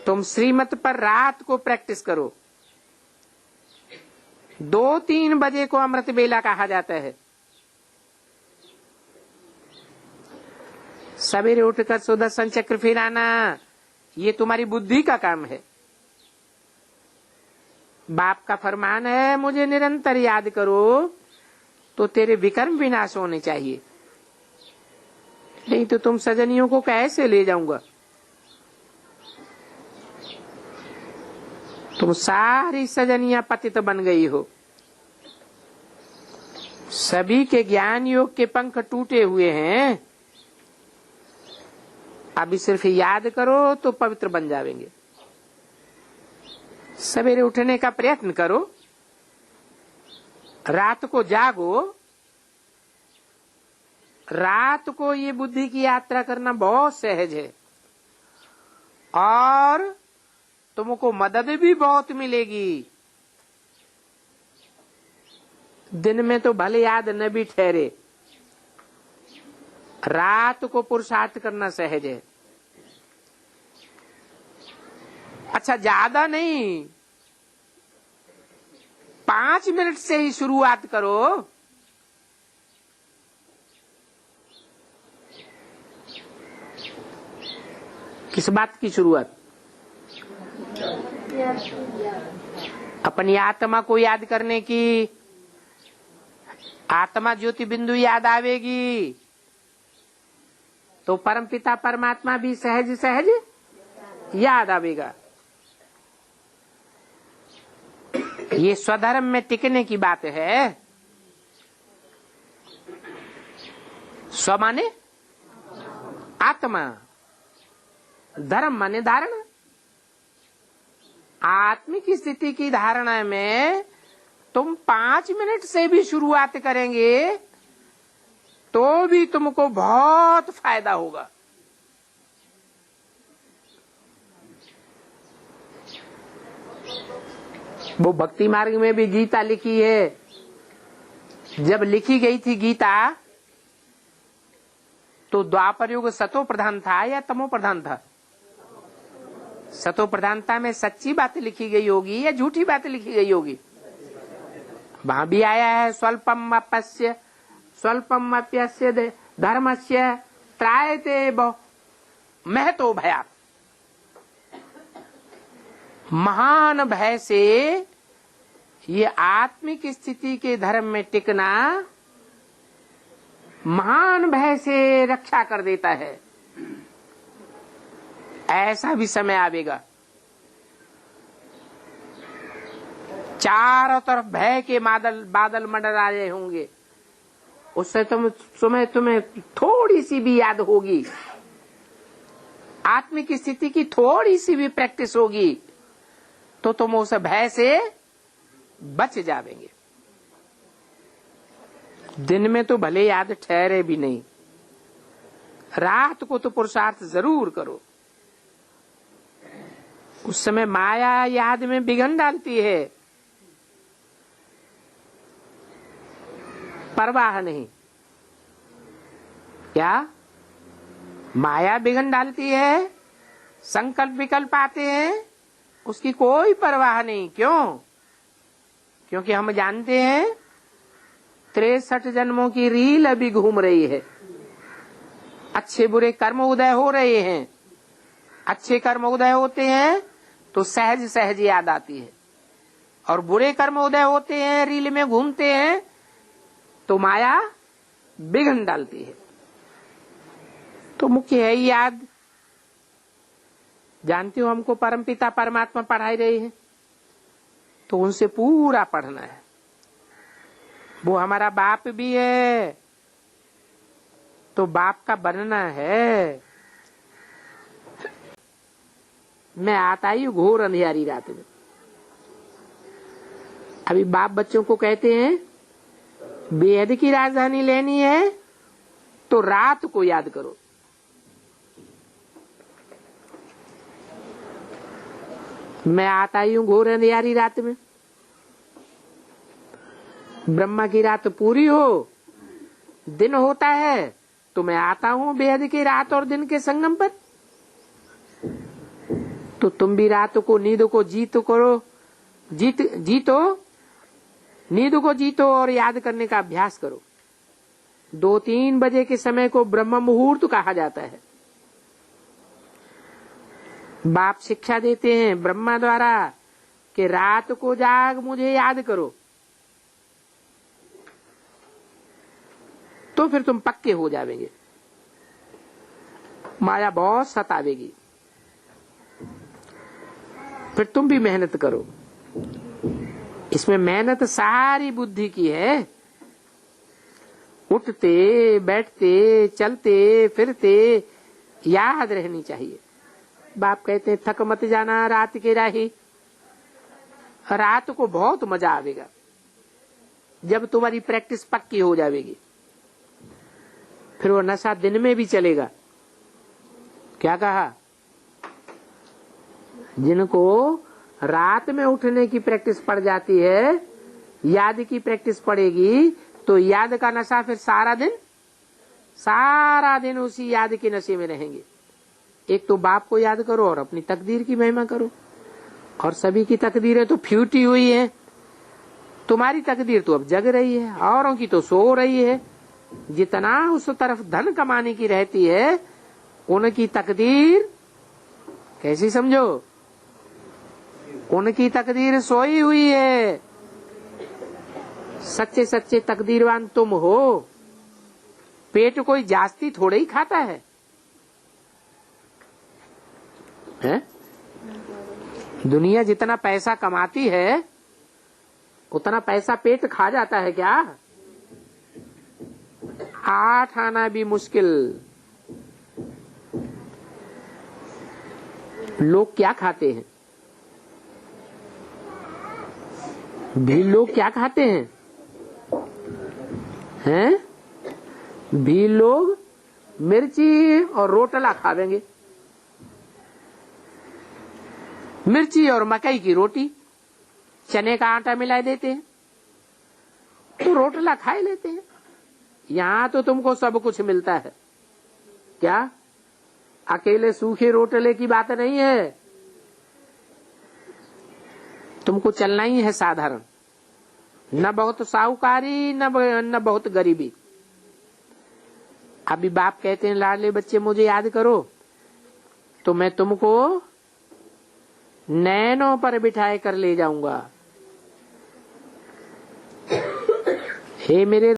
तुम श्रीमत पर रात को प्रैक्टिस करो। 2-3 बजे को अमृत बेला कहा जाता है। सवेरे उठकर सुदर्शन चक्र फिराना, ये तुम्हारी बुद्धि का काम है। बाप का फरमान है, मुझे निरंतर याद करो तो तेरे विकर्म विनाश होने चाहिए, नहीं तो तुम सजनियों को कैसे ले जाऊंगा। तुम सारी सजनियां पतित बन गई हो। सभी के ज्ञान योग के पंख टूटे हुए हैं। अभी सिर्फ याद करो तो पवित्र बन जाएंगे। सवेरे उठने का प्रयत्न करो, रात को जागो। रात को ये बुद्धि की यात्रा करना बहुत सहज है और तुमको मदद भी बहुत मिलेगी। दिन में तो भले याद न भी ठहरे, रात को पुरुषार्थ करना सहज है। अच्छा, ज्यादा नहीं, 5 मिनट से ही शुरुआत करो। किस बात की शुरुआत? अपनी आत्मा को याद करने की। आत्मा ज्योति बिंदु याद आवेगी तो परमपिता परमात्मा भी सहज सहज याद आवेगा। ये स्वधर्म में टिकने की बात है। स्व माने आत्मा, धर्म माने धारणा। आत्मिक स्थिति की धारणा में तुम 5 मिनट से भी शुरुआत करेंगे तो भी तुमको बहुत फायदा होगा। वो भक्ति मार्ग में भी गीता लिखी है। जब लिखी गई थी गीता तो द्वापर युग सतो प्रधान था या तमो प्रधान था? सतो प्रधानता में सच्ची बात लिखी गई होगी या झूठी बात लिखी गई होगी? वहां भी आया है, स्वल्पम अप्यस्य धर्मस्य त्रायते महतो भयात्। महान भय से ये आत्मिक स्थिति के धर्म में टिकना महान भय से रक्षा कर देता है। ऐसा भी समय आवेगा, चारों तरफ भय के बादल मंडरा रहे होंगे। उससे तुम्हें थोड़ी सी भी याद होगी, आत्मिक स्थिति की थोड़ी सी भी प्रैक्टिस होगी तो तुम उस भय से बच जावेंगे। दिन में तो भले याद ठहरे भी नहीं, रात को तो पुरुषार्थ जरूर करो। उस समय माया याद में विघ्न डालती है, परवाह नहीं। क्या माया विघ्न डालती है? संकल्प विकल्प आते हैं, उसकी कोई परवाह नहीं। क्यों? क्योंकि हम जानते हैं 63 जन्मों की रील अभी घूम रही है। अच्छे बुरे कर्म उदय हो रहे हैं। अच्छे कर्म उदय होते हैं तो सहज सहज याद आती है, और बुरे कर्म उदय होते हैं, रील में घूमते हैं तो माया विघ्न डालती है। तो मुख्य है याद। जानते हो, हमको परमपिता परमात्मा पढ़ाई रहे हैं तो उनसे पूरा पढ़ना है। वो हमारा बाप भी है तो बाप का बनना है। मैं आता ही घोर अंधियारी रात में। अभी बाप बच्चों को कहते हैं बेहद की राजधानी लेनी है तो रात को याद करो। मैं आता ही हूँ घोर अंधियारी रात में। ब्रह्मा की रात पूरी हो, दिन होता है तो मैं आता हूँ बेहद की रात और दिन के संगम पर। तो तुम भी रात को नींद को जीतो, नींद को जीतो और याद करने का अभ्यास करो। 2-3 बजे के समय को ब्रह्म मुहूर्त कहा जाता है। बाप शिक्षा देते हैं ब्रह्मा द्वारा कि रात को जाग मुझे याद करो, तो फिर तुम पक्के हो जाओगे। माया बहुत सतावेगी, फिर तुम भी मेहनत करो। इसमें मेहनत सारी बुद्धि की है। उठते बैठते चलते फिरते याद रहनी चाहिए। बाप कहते हैं थक मत जाना रात के राही। रात को बहुत मजा आवेगा जब तुम्हारी प्रैक्टिस पक्की हो जाएगी। फिर वो नशा दिन में भी चलेगा। क्या कहा? जिनको रात में उठने की प्रैक्टिस पड़ जाती है, याद की प्रैक्टिस पड़ेगी, तो याद का नशा फिर सारा दिन उसी याद के नशे में रहेंगे। एक तो बाप को याद करो और अपनी तकदीर की महिमा करो। और सभी की तकदीरें तो फ्यूटी हुई है। तुम्हारी तकदीर तो अब जग रही है, औरों की तो सो रही है। जितना उस तरफ धन कमाने की रहती है, उनकी तकदीर कैसी समझो? उनकी तकदीर सोई हुई है। सच्चे सच्चे तकदीरवान तुम हो। पेट कोई जास्ती थोड़े ही खाता है? दुनिया जितना पैसा कमाती है उतना पैसा पेट खा जाता है क्या? 8 आना भी मुश्किल। लोग क्या खाते हैं? भील लोग क्या खाते हैं? भील लोग मिर्ची और रोटला खावेंगे। मिर्ची और मकई की रोटी, चने का आटा मिला देते हैं तो रोटला खा लेते हैं। यहाँ तो तुमको सब कुछ मिलता है। क्या अकेले सूखे रोटले की बात नहीं है। तुमको चलना ही है साधारण, न बहुत साहूकारी न बहुत गरीबी। अभी बाप कहते हैं लाडले बच्चे मुझे याद करो, तो मैं तुमको नैनों पर बिठाए कर ले जाऊंगा। हे मेरे